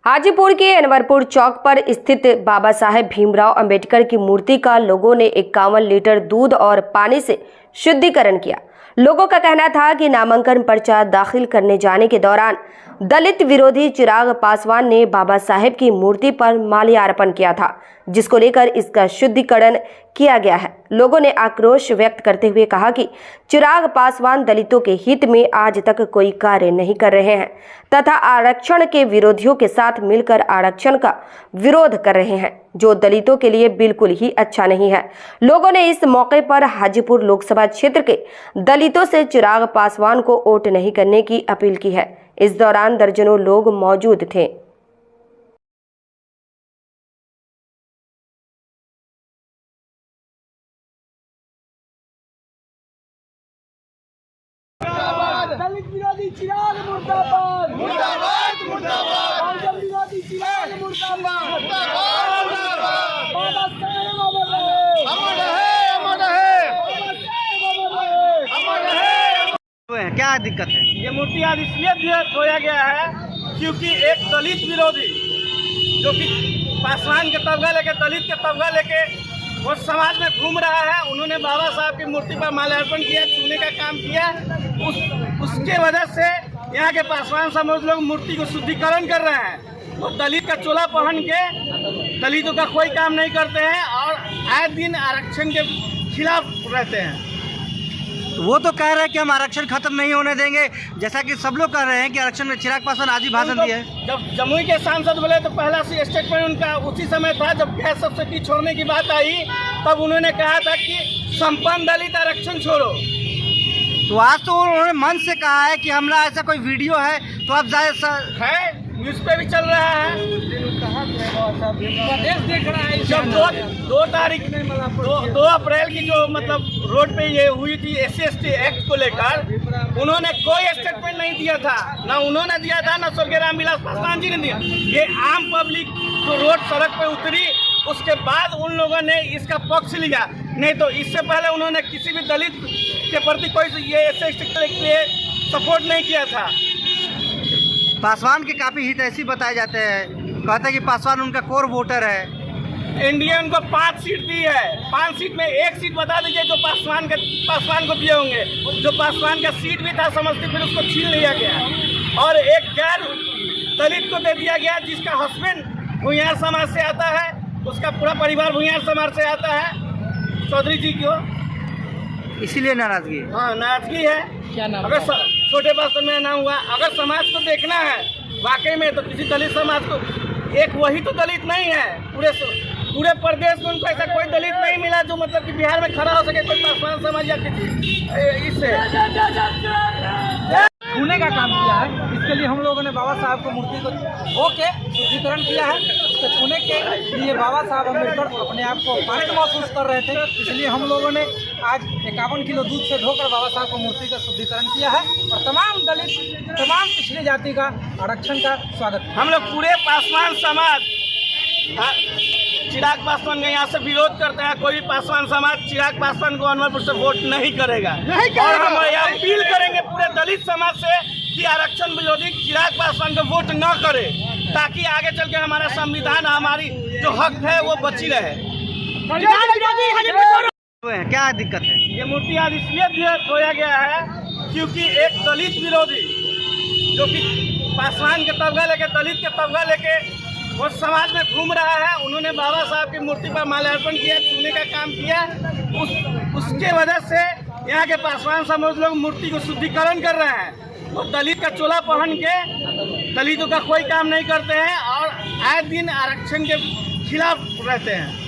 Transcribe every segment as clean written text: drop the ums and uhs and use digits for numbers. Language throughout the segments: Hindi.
हाजीपुर के अनवरपुर चौक पर स्थित बाबा साहेब भीमराव अंबेडकर की मूर्ति का लोगों ने 51 लीटर दूध और पानी से शुद्धिकरण किया। लोगों का कहना था कि नामांकन पर्चा दाखिल करने जाने के दौरान दलित विरोधी चिराग पासवान ने बाबा साहेब की मूर्ति पर माल्यार्पण किया था, जिसको लेकर इसका शुद्धिकरण किया गया है। लोगों ने आक्रोश व्यक्त करते हुए कहा कि चिराग पासवान दलितों के हित में आज तक कोई कार्य नहीं कर रहे हैं तथा आरक्षण के विरोधियों के साथ मिलकर आरक्षण का विरोध कर रहे हैं, जो दलितों के लिए बिल्कुल ही अच्छा नहीं है। लोगों ने इस मौके पर हाजीपुर लोकसभा क्षेत्र के दलितों से चिराग पासवान को वोट नहीं करने की अपील की है। इस दौरान दर्जनों लोग मौजूद थे। दलित विरोधी चिराग मुर्दाबाद, मुर्दाबाद, मुर्दाबाद। दलित विरोधी चिराग मुर्दाबाद, मुर्दाबाद, मुर्दाबाद। बाबा साहेब अमर रहे, अमर रहे, अमर रहे, अमर रहे। क्या दिक्कत है? ये मूर्ति आज इसलिए धोया गया है क्योंकि एक दलित विरोधी जो कि पासवान के तबका लेके, दलित के तबका लेके वो समाज में घूम रहा है, उन्होंने बाबा साहब की मूर्ति पर माल्यार्पण किया, छूने का काम किया। उसके वजह से यहाँ के पासवान समाज लोग मूर्ति को शुद्धिकरण कर रहे हैं। वो दलित का चोला पहन के दलितों का कोई काम नहीं करते हैं और आए दिन आरक्षण के खिलाफ रहते हैं। वो तो कह रहे हैं कि हम आरक्षण खत्म नहीं होने देंगे, जैसा कि सब लोग कह रहे हैं कि आरक्षण में चिराग पासवान आज ही भाषण दिए। जब जमुई के सांसद बोले तो पहला स्टेटमेंट उनका उसी समय था जब गैस सब्सिडी छोड़ने की बात आई, तब उन्होंने कहा था कि संपन्न दलित आरक्षण छोड़ो। तो आज तो उन्होंने मन से कहा है कि हमारा ऐसा कोई वीडियो है तो आप है, न्यूज पे भी चल रहा है, देख रहा है। जब 2 तारीख 2 अप्रैल की जो मतलब रोड पे ये हुई थी SC/ST एक्ट को लेकर, उन्होंने कोई स्टेटमेंट नहीं दिया था, ना उन्होंने दिया था, ना स्वर्गीय रामविलास पासवान जी ने दिया। ये आम पब्लिक जो रोड सड़क पे उतरी, उसके बाद उन लोगों ने इसका पक्ष लिया। नहीं तो इससे पहले उन्होंने किसी भी दलित के प्रति कोई ये SC/ST के लिए सपोर्ट नहीं किया था। पासवान के काफी हित ऐसी बताए जाते हैं, कहते हैं कि पासवान उनका कोर वोटर है। इंडिया उनको 5 सीट दी है, 5 सीट में 1 सीट बता दीजिए जो पासवान को दिए होंगे। जो पासवान का सीट भी था समस्तीपुर, उसको छीन लिया गया और एक गैर दलित को दे दिया गया जिसका हस्बैंड भूमिहार समाज से आता है, उसका पूरा परिवार भूमिहार समाज से आता है। चौधरी जी को इसीलिए नाराजगी है। हाँ, नाराजगी है। क्या नाम? अगर छोटे पासवान में नाम हुआ, अगर समाज को देखना है वाकई में, तो किसी दलित समाज को, एक वही तो दलित नहीं है, पूरे प्रदेश में उनको ऐसा कोई दलित नहीं मिला जो मतलब कि बिहार में खड़ा हो सके, कोई पासवान समाज या किसी इससे छूने का काम किया है। इसके लिए हम लोगों ने बाबा साहब को मूर्ति को धो के शुद्धिकरण किया है। उसको छूने के लिए बाबा साहब अम्बेडकर अपने आप को पारित महसूस कर रहे थे, इसलिए हम लोगों ने आज 51 किलो दूध से धोकर बाबा साहब को मूर्ति का शुद्धिकरण किया है और तमाम दलित, तमाम पिछड़ी जाति का आरक्षण का स्वागत। हम लोग पूरे पासवान समाज चिराग पासवान का यहाँ से विरोध करते हैं। कोई भी पासवान समाज चिराग पासवान को अनवरपुर से वोट नहीं करेगा और हम यहाँ अपील करेंगे पूरे दलित समाज से कि आरक्षण विरोधी चिराग पासवान को वोट न करे, ताकि आगे चल के हमारा संविधान, हमारी जो हक है वो बची रहे। क्या दिक्कत है? ये मूर्ति आज इसलिए धोया गया है क्योंकि एक दलित विरोधी जो कि पासवान के तबका लेके, दलित के तबका लेके वो समाज में घूम रहा है, उन्होंने बाबा साहब की मूर्ति पर माल्यार्पण किया, छूने का काम किया। उसके वजह से यहाँ के पासवान समाज लोग मूर्ति को शुद्धिकरण कर रहे हैं। वो दलित का चोला पहन के दलितों का कोई काम नहीं करते हैं और आए दिन आरक्षण के खिलाफ रहते हैं।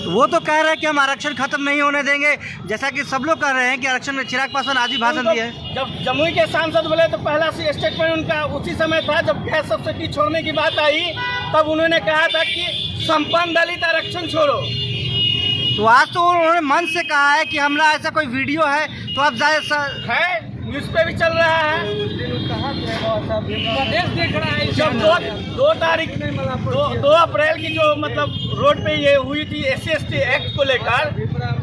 वो तो कह रहे हैं कि हम आरक्षण खत्म नहीं होने देंगे, जैसा कि सब लोग कह रहे हैं कि आरक्षण में चिराग पासवान आज ही भाषण दिए। जब जमुई के सांसद बोले तो पहला स्टेटमेंट उनका उसी समय था जब गैस सब्सिडी छोड़ने की बात आई, तब उन्होंने कहा था कि संपन्न दलित आरक्षण छोड़ो। तो आज तो उन्होंने मन से कहा है कि हमारा ऐसा कोई वीडियो है तो आप है, न्यूज पे भी चल रहा है, देख रहा है। जब 2 तारीख 2 अप्रैल की जो मतलब रोड पे ये हुई थी SC/ST एक्ट को लेकर,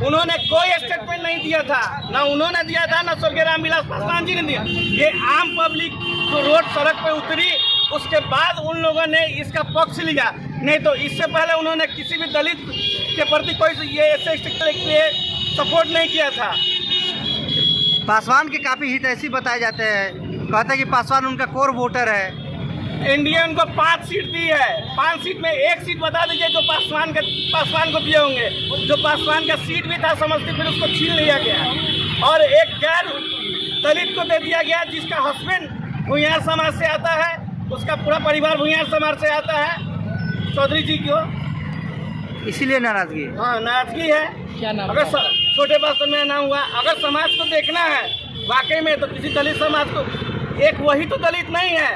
उन्होंने कोई स्टेटमेंट नहीं दिया था, ना उन्होंने दिया था, ना स्वर्गीय रामविलास पासवान जी ने दिया। ये आम पब्लिक जो रोड सड़क पे उतरी, उसके बाद उन लोगों ने इसका पक्ष लिया, नहीं तो इससे पहले उन्होंने किसी भी दलित के प्रति कोई ये ऐसे सपोर्ट नहीं किया था। पासवान के काफ़ी हित ऐसी बताए जाते हैं, कहते हैं कि पासवान उनका कोर वोटर है। एनडीए उनको 5 सीट दी है, 5 सीट में 1 सीट बता दीजिए जो पासवान को दिए होंगे। जो पासवान का सीट भी था समस्तीपुर, उसको छीन लिया गया और एक गैर दलित को दे दिया गया जिसका हस्बैंड भूमिहार समाज से आता है, उसका पूरा परिवार भूमिहार समाज से आता है, चौधरी जी को। इसीलिए नाराजगी है। हाँ, नाराजगी है। क्या नाम? अगर छोटे पासवान में नाम हुआ, अगर समाज को देखना है वाकई में तो किसी दलित समाज को, एक वही तो दलित नहीं है,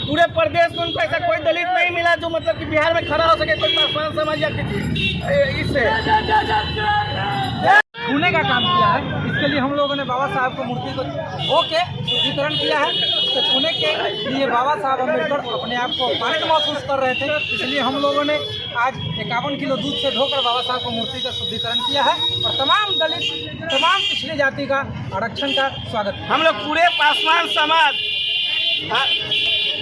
पूरे प्रदेश में उनको ऐसा कोई दलित नहीं मिला जो मतलब कि बिहार में खड़ा हो सके, कोई पासवान समाज या किसी इससे छूने का काम किया है। इसके लिए हम लोगों ने बाबा साहब को मूर्ति को धो के शुद्धिकरण किया है। उसको छूने के लिए बाबा साहब अम्बेडकर अपने आप को पारित महसूस कर रहे थे, इसलिए हम लोगों ने आज 51 किलो दूध से धोकर बाबा साहब को मूर्ति का शुद्धिकरण किया है और तमाम दलित, तमाम पिछड़ी जाति का आरक्षण का स्वागत है। हम लोग पूरे पासवान समाज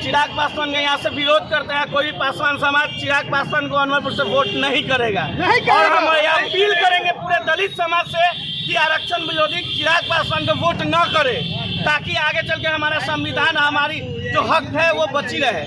चिराग पासवान का यहाँ से विरोध करते हैं। कोई भी पासवान समाज चिराग पासवान को अनवरपुर से वोट नहीं करेगा और हम यहाँ अपील करेंगे पूरे दलित समाज से कि आरक्षण विरोधी चिराग पासवान को वोट न करे, ताकि आगे चल के हमारा संविधान, हमारी जो हक है वो बची रहे।